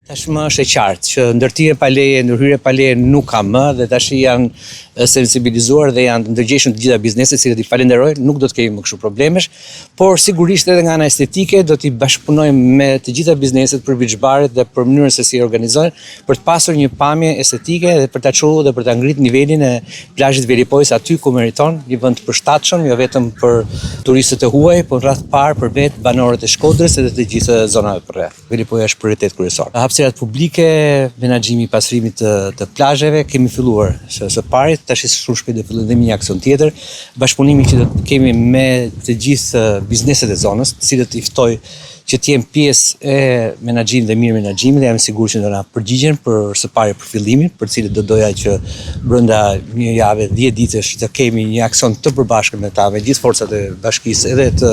Tashmë është e qartë që ndërtime pa leje, ndërhyrje pa leje nuk ka më dhe tash janë sensibilizuar dhe janë të ndërgjegjshëm të gjitha bizneset, cilët I falenderoj, nuk do të kemi më kështu problemesh, por sigurisht edhe nga ana estetike do t'i bashkëpunojmë me të gjitha bizneset për beachbaret dhe për mënyrën se si organizojnë për të pasur një pamje estetike dhe për ta çuar dhe për ta ngritur nivelin e plazhit Velipojës aty ku meriton, një vend të përshtatshëm, jo vetëm për turistët e huaj, por rreth parë për vetë banorët e Shkodrës edhe të gjithë zonave përreth. Velipoja është prioritet kryesor. Hapësirat publike, menaxhimi I pastrimit të plazheve, kemi filluar së pari, tash shumë shpejt do fillojmë dhe një aksion tjetër, bashkëpunimi që do të kemi me të gjithë bizneset e zonës, të cilët I ftoj që të jenë pjesë e menaxhimit dhe mirë menaxhimit dhe jam I sigurt që do na përgjigjen për së pari për fillimin, për cilët do doja që brenda një jave, 10 ditësh të kemi një aksion të përbashkët me ta, me gjithë forcat e bashkisë edhe të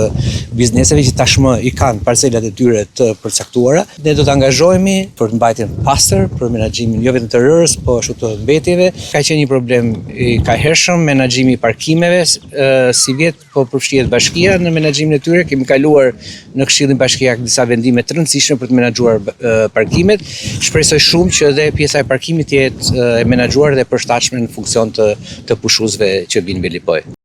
bizneseve që tashmë I kanë parcelat e tyre të përcaktuara. Ne do të angazhohemi për të mbajtjen pastër, për menaxhimin jo vetëm të rërës, po ashtu të mbetjeve. Ka qenë një problem I kahershëm menaxhimi I parkimeve, si vjet po përfshihet bashkia në menaxhimin e tyre. Kemi kaluar në Këshillin Bashkiak disa vendime të rëndësishme për të menaxhuar parkimet. Shpresoj shumë që edhe pjesa e parkimit të jetë e menaxhuar dhe përshtatshme në funksion të pushuesve që vinë në Velipoj.